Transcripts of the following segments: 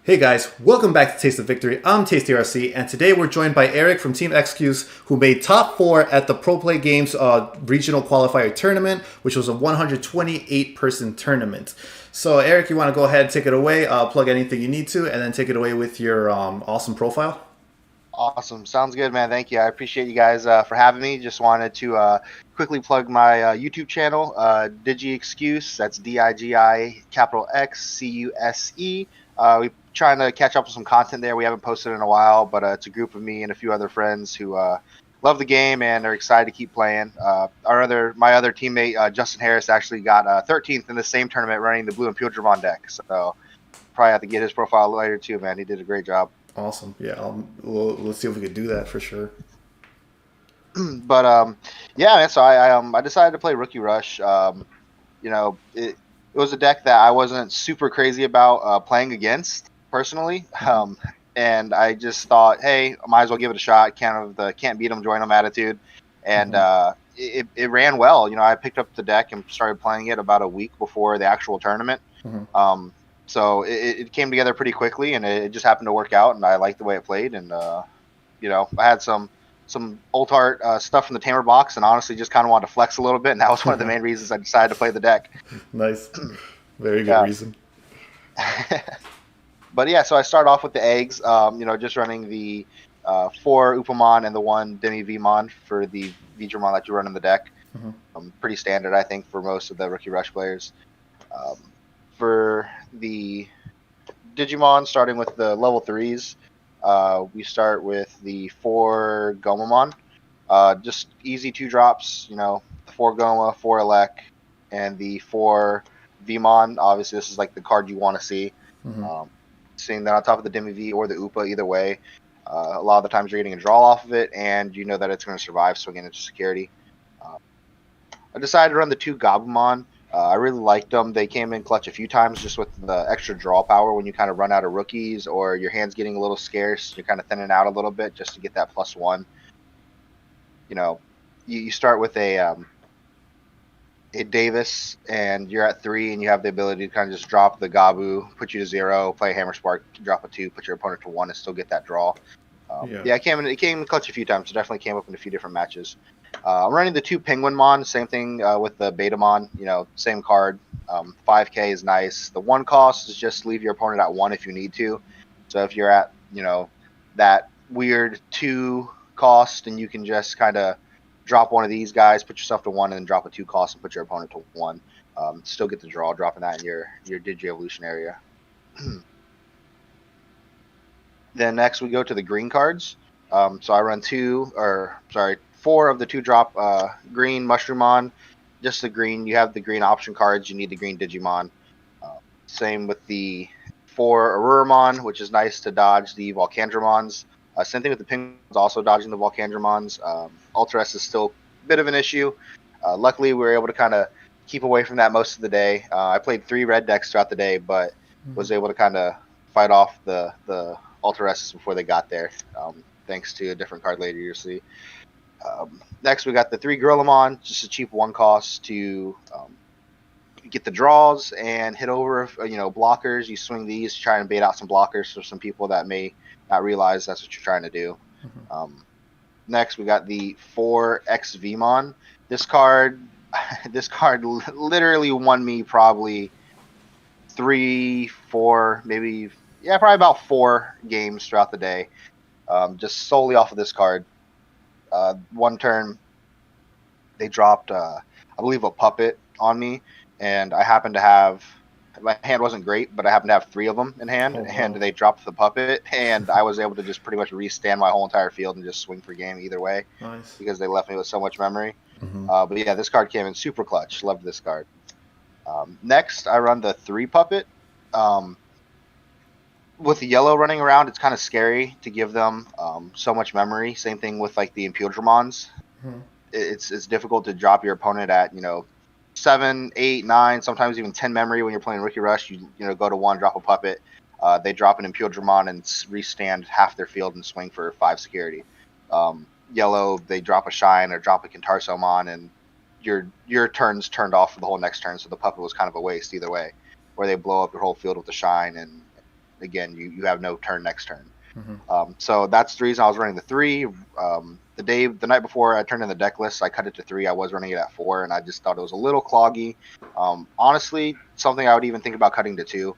Hey guys, welcome back to Taste of Victory. I'm TastyRC, and today we're joined by Eric from Team Xcuse, who made top 4 at the Pro Play Games regional qualifier tournament, which was a 128-person tournament. So Eric, you want to go ahead and take it away, plug anything you need to, and then take it away with your awesome profile? Awesome. Sounds good, man. Thank you. I appreciate you guys for having me. Just wanted to quickly plug my YouTube channel, Xcuse. That's Digi capital Xcuse. We're trying to catch up with some content there. We haven't posted in a while, but it's a group of me and a few other friends who love the game and are excited to keep playing. My other teammate, Justin Harris, actually got 13th in the same tournament running the blue and Puppetmon deck. So probably have to get his profile later too, man. He did a great job. Awesome. Yeah, let's see if we could do that for sure. But yeah, man, so I decided to play Rookie Rush. It was a deck that I wasn't super crazy about playing against personally, and I just thought, hey, I might as well give it a shot. Kind of the can't beat them, join them attitude, and it ran well. I picked up the deck and started playing it about a week before the actual tournament. So it came together pretty quickly, and it just happened to work out, and I liked the way it played. And I had some old heart stuff from the Tamer box, and honestly just kind of wanted to flex a little bit, and that was one of the main reasons I decided to play the deck. Nice. Very good reason. But yeah, so I start off with the eggs, just running the 4 Upamon and the 1 Demi-Vmon for the Digimon that you run in the deck. Pretty standard, I think, for most of the Rookie Rush players. For the Digimon, starting with the level 3s, we start with the 4 Gomamon. Just easy 2-drops, the 4 Goma, 4 Elec, and the 4 Vmon. Obviously, this is like the card you want to see. Seeing that on top of the Demi-V or the Upa, either way. A lot of the times you're getting a draw off of it, and you know that it's going to survive swinging into security. I decided to run the 2 Gabumon. I really liked them. They came in clutch a few times just with the extra draw power when you kind of run out of rookies or your hand's getting a little scarce. You're kind of thinning out a little bit just to get that +1. You start with a Davis, and you're at 3, and you have the ability to kind of just drop the Gabu, put you to 0, play Hammer Spark, drop a 2, put your opponent to 1, and still get that draw. It came in clutch a few times. It definitely came up in a few different matches. I'm running the 2 Penguinmon, same thing with the Betamon, same card. 5k is nice. The 1 cost is just leave your opponent at 1 if you need to. So if you're at, that weird 2 cost, and you can just kind of drop one of these guys, put yourself to 1, and then drop a 2 cost and put your opponent to 1. Still get the draw, dropping that in your Digi-Evolution area. Then next we go to the green cards. So I run 4 of the 2-drop green Mushroomon. Just the green. You have the green option cards. You need the green Digimon. Same with the 4 Auroromon, which is nice to dodge the Volcandramons. Same thing with the Penguins, also dodging the Volcandramons. Ultra-S is still a bit of an issue. Luckily, we were able to kind of keep away from that most of the day. I played 3 red decks throughout the day, but was able to kind of fight off the Ultra-S's before they got there, thanks to a different card later you'll see. Next, we got the 3 Gorillamon, just a cheap 1 cost to get the draws and hit over, blockers. You swing these to try and bait out some blockers for some people that may not realize that's what you're trying to do. Next, we got the 4 XVmon. This card literally won me probably 3, 4, maybe, probably about 4 games throughout the day, just solely off of this card. One turn, they dropped, I believe, a puppet on me, and I happened to have, my hand wasn't great, but I happened to have 3 of them in hand, and they dropped the puppet, and I was able to just pretty much restand my whole entire field and just swing for game either way. Nice. Because they left me with so much memory. But yeah, this card came in super clutch. Loved this card. Next, I run the 3 puppet. With the yellow running around, it's kind of scary to give them so much memory. Same thing with like the Impudramons. It's difficult to drop your opponent at 7, 8, 9, sometimes even 10 memory when you're playing Rookie Rush. You go to 1, drop a puppet. They drop an Impudramon and restand half their field and swing for 5 security. Yellow, they drop a Shine or drop a Kintarsomon, and your turn's turned off for the whole next turn. So the puppet was kind of a waste either way, where they blow up your whole field with the Shine and again, you have no turn next turn. Mm-hmm. So that's the reason I was running the 3. The night before I turned in the deck list, I cut it to 3. I was running it at 4, and I just thought it was a little cloggy. Honestly, something I would even think about cutting to 2.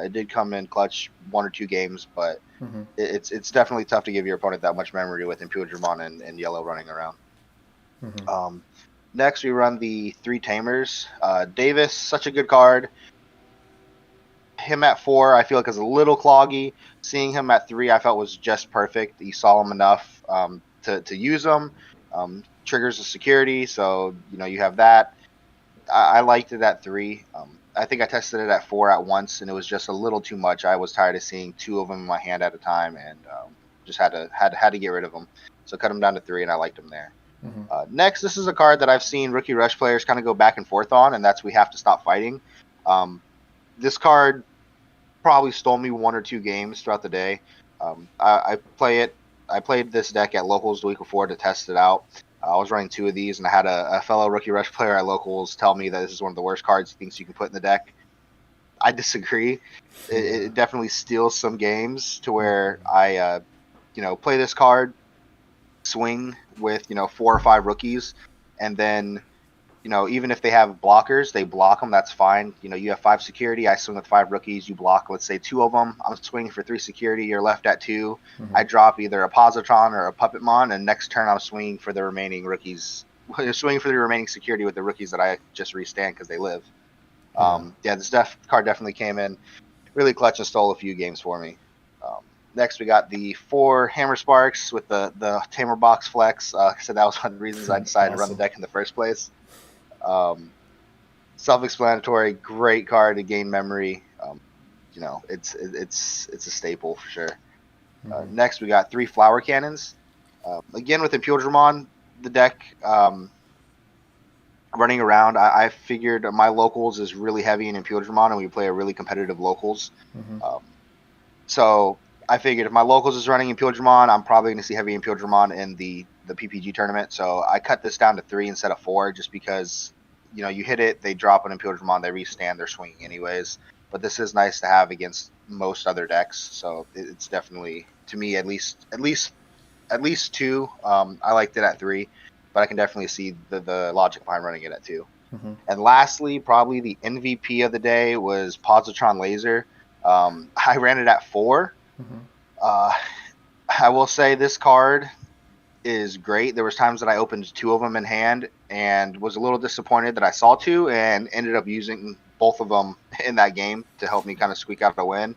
It did come in clutch 1 or 2 games, but Mm-hmm. it's definitely tough to give your opponent that much memory with Puppetmon and yellow running around. Mm-hmm. Next, we run the 3 Tamers. Davis, such a good card. Him at 4, I feel like is a little cloggy. Seeing him at 3, I felt was just perfect. You saw him enough to use him. Triggers the security, so you have that. I liked it at 3. I think I tested it at 4 at once, and it was just a little too much. I was tired of seeing 2 of them in my hand at a time, and just had to get rid of them. So cut him down to 3, and I liked him there. Mm-hmm. Next, this is a card that I've seen Rookie Rush players kind of go back and forth on, and that's We Have to Stop Fighting. This card probably stole me 1 or 2 games throughout the day. I played this deck at locals the week before to test it out. I was running 2 of these, and I had a fellow Rookie Rush player at locals tell me that this is one of the worst cards he thinks you can put in the deck. I disagree. It definitely steals some games to where I play this card, swing with 4 or 5 rookies, and then even if they have blockers, they block them. That's fine. You have 5 security. I swing with 5 rookies. You block, let's say, 2 of them. I'm swinging for 3 security. You're left at 2. Mm-hmm. I drop either a Positron or a Puppetmon, and next turn I'm swinging for the remaining rookies. Swinging for the remaining security with the rookies that I just restand because they live. This card definitely came in really clutch and stole a few games for me. Next, we got the 4 Hammer Sparks with the Tamer Box Flex. So that was one of the reasons I decided to run the deck in the first place. Self-explanatory, great card to gain memory. It's a staple for sure. Mm-hmm. Next, we got 3 Flower Cannons. Again, with Puppetmon, the deck running around, I figured my locals is really heavy in Puppetmon, and we play a really competitive locals. Mm-hmm. So I figured if my locals is running in Puppetmon, I'm probably going to see heavy in Puppetmon in the PPG tournament. So I cut this down to 3 instead of 4, just because you hit it, they drop it in Puppetmon, they restand, they're swinging anyways. But this is nice to have against most other decks. So it's definitely, to me, at least 2. I liked it at 3, but I can definitely see the logic behind running it at 2. Mm-hmm. And lastly, probably the MVP of the day was Positron Laser. I ran it at 4. Mm-hmm. I will say this card is great. There was times that I opened 2 of them in hand and was a little disappointed that I saw 2 and ended up using both of them in that game to help me kind of squeak out a win.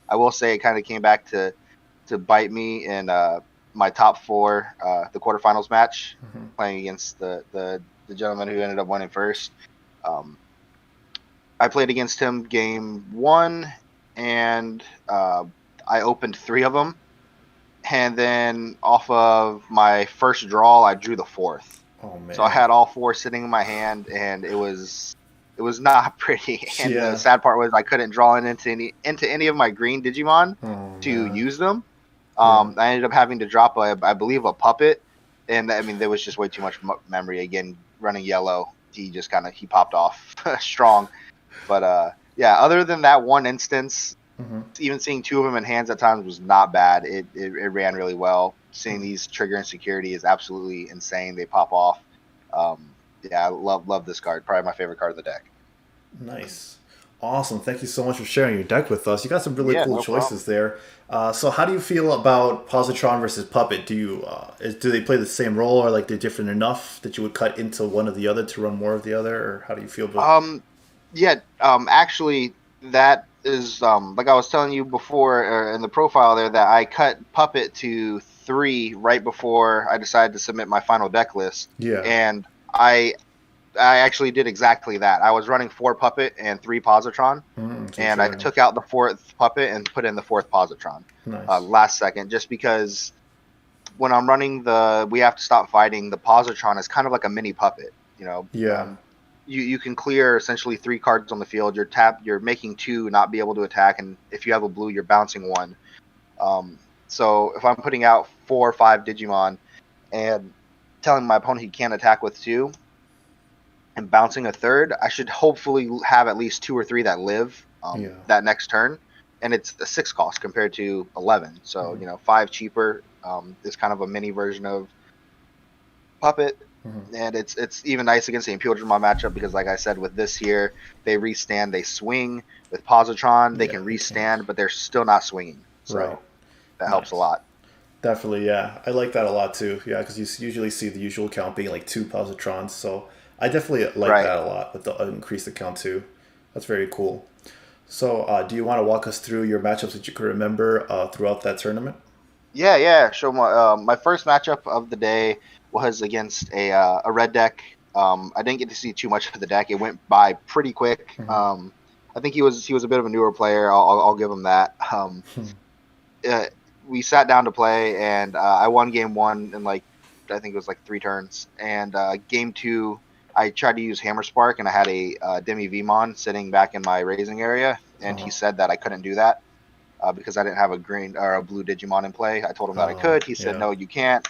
I will say it kind of came back to bite me in my top 4, the quarterfinals match, Mm-hmm. playing against the gentleman who ended up winning first. I played against him game 1, and I opened 3 of them. And then off of my first draw, I drew the 4th. Oh man! So I had all 4 sitting in my hand, and it was not pretty. And Yeah. the sad part was I couldn't draw into any of my green Digimon to man. use them. Yeah. I ended up having to drop I believe a puppet, and I mean there was just way too much memory. Again, running yellow, he just he popped off strong. But yeah, other than that one instance. Mm-hmm. Even seeing 2 of them in hands at times was not bad. It ran really well. Seeing these trigger and security is absolutely insane. They pop off. Yeah, I love this card. Probably my favorite card of the deck. Nice. Awesome. Thank you so much for sharing your deck with us. You got some really cool No choices there. So how do you feel about Positron versus Puppet? Do they play the same role, or like they're different enough that you would cut into one or the other to run more of the other, or how do you feel about actually that is like I was telling you before in the profile there that I cut Puppet to 3 right before I decided to submit my final deck list. Yeah. And I actually did exactly that. I was running 4 Puppet and 3 Positron, and I took out the 4th Puppet and put in the 4th Positron. Nice. Last second, just because when I'm running the We Have to Stop Fighting, the Positron is kind of like a mini Puppet. Yeah. You can clear essentially 3 cards on the field. You're making 2 not be able to attack, and if you have a blue, you're bouncing 1. So if I'm putting out 4 or 5 Digimon and telling my opponent he can't attack with 2 and bouncing a 3rd, I should hopefully have at least 2 or 3 that live that next turn. and it's a 6 cost compared to 11. So 5 cheaper. Is kind of a mini version of Puppet. And it's even nice against the Imperial Digimon matchup because, like I said, with this here, they restand, they swing. With Positron, they can restand, but they're still not swinging. So that helps a lot. Definitely, yeah. I like that a lot too. Yeah, because you usually see the usual count being like 2 Positrons. So I definitely like that a lot with the increased count too. That's very cool. So do you want to walk us through your matchups that you can remember throughout that tournament? Yeah. So my first matchup of the day was against a red deck. I didn't get to see too much of the deck. It went by pretty quick. I think he was a bit of a newer player. I'll give him that. We sat down to play, and I won game 1 in I think it was 3 turns. And game 2, I tried to use Hammer Spark, and I had a Demi Vmon sitting back in my raising area, and he said that I couldn't do that. Because I didn't have a green or a blue Digimon in play. I told him that I could. He said, no, you can't.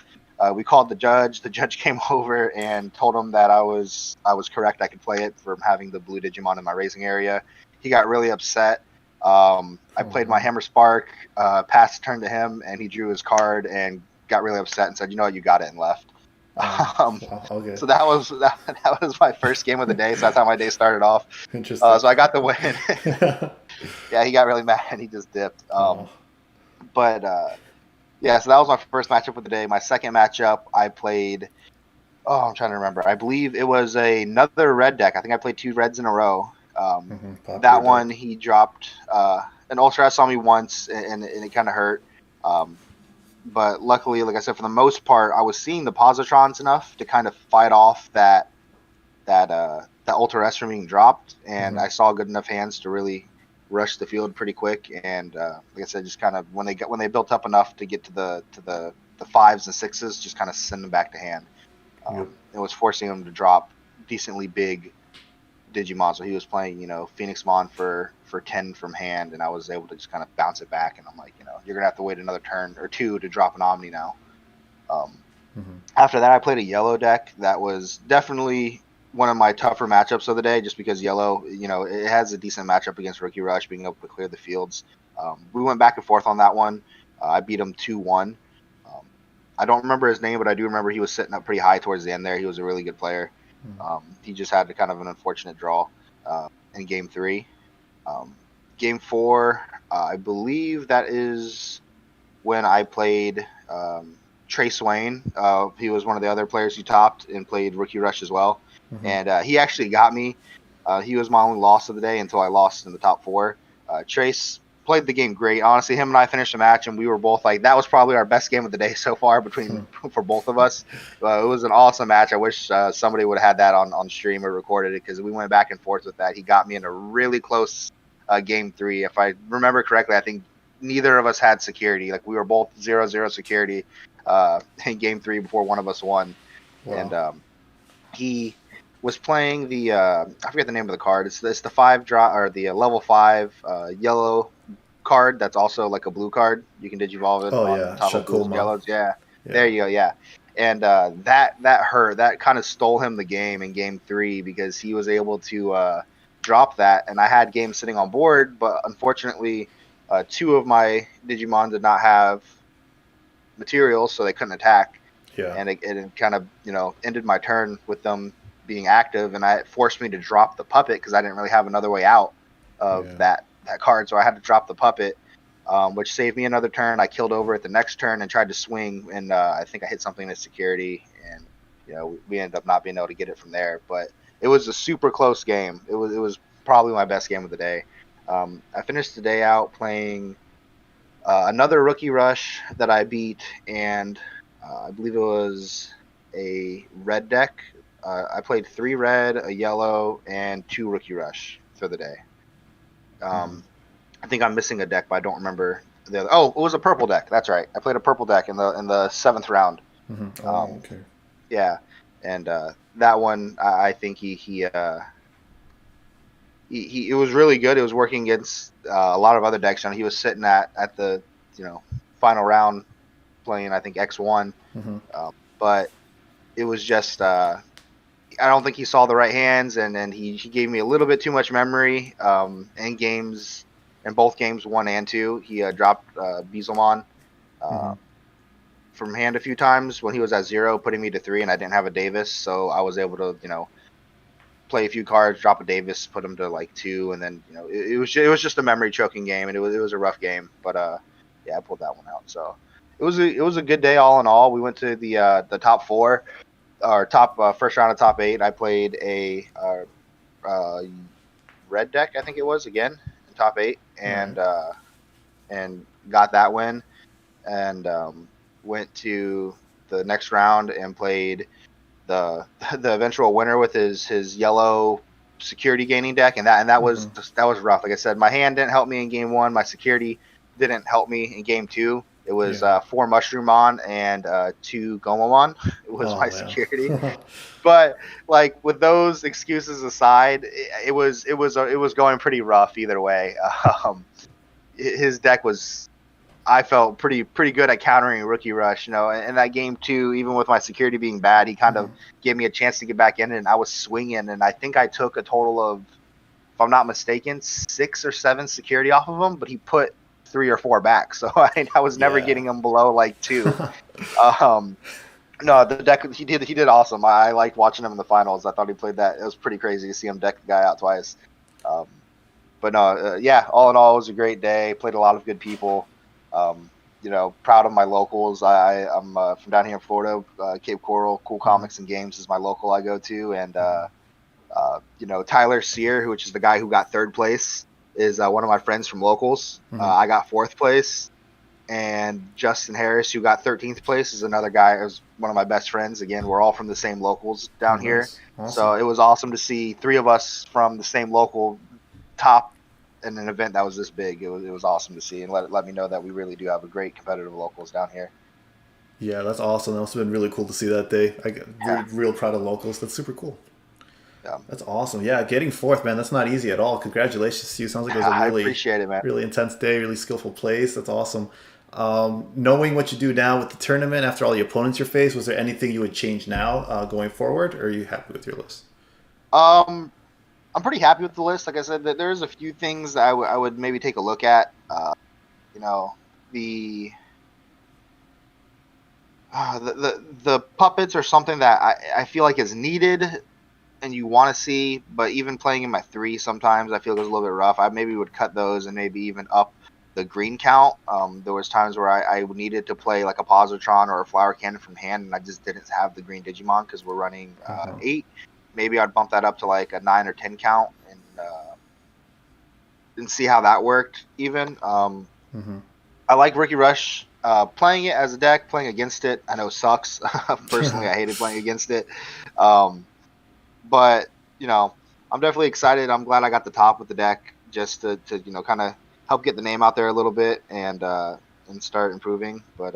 We called the judge. The judge came over and told him that I was correct. I could play it from having the blue Digimon in my raising area. He got really upset. I played my Hammer Spark, passed the turn to him, and he drew his card and got really upset and said, you know what, you got it, and left. Okay. So that was my first game of the day. So that's how my day started off. Interesting. So I got the win. Yeah, he got really mad and he just dipped. But yeah, so that was my first matchup of the day. My second matchup, I played. Oh, I'm trying to remember. I believe it was another red deck. I think I played 2 reds in a row. That one he dropped an Ultra S on me once, and it kind of hurt. But luckily, like I said, for the most part, I was seeing the Positrons enough to kind of fight off that Ultra S from being dropped, and I saw good enough hands to really rush the field pretty quick. And like I said, just kind of when they built up enough to get to the 5s and 6s, just kind of send them back to hand. It was forcing him to drop decently big Digimon. So he was playing, Phoenixmon for 10 from hand, and I was able to just kind of bounce it back. And I'm like, you're gonna have to wait another turn or 2 to drop an Omni now. After that, I played a yellow deck that was definitely one of my tougher matchups of the day, just because yellow, it has a decent matchup against Rookie Rush, being able to clear the fields. We went back and forth on that one. I beat him 2-1. I don't remember his name, but I do remember he was sitting up pretty high towards the end there. He was a really good player. He just had kind of an unfortunate draw in game 3. Game 4, I believe that is when I played Trey Swain. He was one of the other players who topped and played Rookie Rush as well. And he actually got me. He was my only loss of the day until I lost in the top 4. Trace played the game great. Honestly, him and I finished the match, and we were both like, that was probably our best game of the day so far for both of us. It was an awesome match. I wish somebody would have had that on stream or recorded it, because we went back and forth with that. He got me in a really close game 3. If I remember correctly, I think neither of us had security. We were both 0-0 security in game 3 before one of us won. Wow. And he was playing the I forget the name of the card. It's the 5 drop, or the level 5 yellow card that's also like a blue card. You can digivolve it on top of blues and yellows. Yeah, there you go. Yeah, and that hurt. That kind of stole him the game in game 3, because he was able to drop that, and I had games sitting on board, but unfortunately 2 of my Digimon did not have materials, so they couldn't attack. Yeah, and it kind of ended my turn with them being active, and it forced me to drop the puppet because I didn't really have another way out of that card, so I had to drop the puppet, which saved me another turn. I killed over at the next turn and tried to swing, and I think I hit something in security, and we ended up not being able to get it from there. But it was a super close game. It was probably my best game of the day. I finished the day out playing another Rookie Rush that I beat, and I believe it was a red deck. I played 3 red, a yellow, and 2 Rookie Rush for the day. I think I'm missing a deck, but I don't remember the other. Oh, it was a purple deck. That's right. I played a purple deck in the 7th round. Okay. Yeah, and that one, I think he it was really good. It was working against a lot of other decks. He was sitting at the final round playing, I think, X1, but it was just I don't think he saw the right hands, and he gave me a little bit too much memory. End games in both games 1 and 2. He dropped Beelzemon from hand a few times when he was at 0, putting me to 3, and I didn't have a Davis, so I was able to play a few cards, drop a Davis, put him to like 2, and then it was just a memory choking game, and it was a rough game, but yeah, I pulled that one out. So it was a good day all in all. We went to the top 4, or top first round of top 8. I played a red deck, I think it was, again in top 8, and got that win, and went to the next round and played the eventual winner with his yellow security gaining deck, and that was rough. Like I said, my hand didn't help me in game 1. My security didn't help me in game 2. It was 4 Mushroomon and 2 Gomamon. It was my security. But like, with those excuses aside, it was going pretty rough either way. His deck was, I felt pretty good at countering Rookie Rush, and that game 2, even with my security being bad, he kind of gave me a chance to get back in it, and I was swinging, and I think I took a total of, if I'm not mistaken, 6 or 7 security off of him, but he put 3 or 4 back, so I was never getting him below like 2. No, the deck, he did awesome. I liked watching him in the finals. I thought he played that. It was pretty crazy to see him deck the guy out twice. But no, yeah, all in all, it was a great day. Played a lot of good people. Proud of my locals. I'm from down here in Florida, Cape Coral. Cool Comics and Games is my local I go to, and Tyler Sear, which is the guy who got 3rd place, is one of my friends from locals. I got 4th place, and Justin Harris, who got 13th place, is another guy. Is one of my best friends. Again, we're all from the same locals down here, so it was awesome to see 3 of us from the same local top in an event that was this big. It was awesome to see, and let me know that we really do have a great competitive locals down here. Yeah, that's awesome. That must have been really cool to see that day. I get real proud of locals. That's super cool. Yeah. That's awesome. Yeah, getting 4th, man, that's not easy at all. Congratulations to you. Sounds like it was a really, I appreciate it, man. Really intense day, really skillful plays. That's awesome. Knowing what you do now with the tournament, after all the opponents you face, was there anything you would change now going forward, or are you happy with your list? I'm pretty happy with the list. Like I said, there's a few things that I would maybe take a look at. The puppets are something that I feel like is needed and you want to see, but even playing in my 3 sometimes I feel it was a little bit rough. I maybe would cut those and maybe even up the green count. There was times where I needed to play like a Positron or a Flower Cannon from hand, and I just didn't have the green Digimon because we're running 8. Maybe I'd bump that up to like a 9 or 10 count and see how that worked even. I like Rookie Rush. Playing it as a deck, playing against it, I know sucks. Personally, I hated playing against it. But, I'm definitely excited. I'm glad I got the top with the deck just to kind of help get the name out there a little bit and start improving. But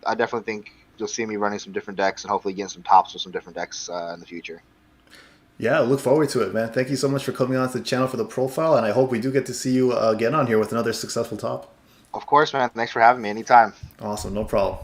I definitely think you'll see me running some different decks and hopefully getting some tops with some different decks in the future. Yeah, look forward to it, man. Thank you so much for coming on to the channel for the profile, and I hope we do get to see you again on here with another successful top. Of course, man. Thanks for having me anytime. Awesome. No problem.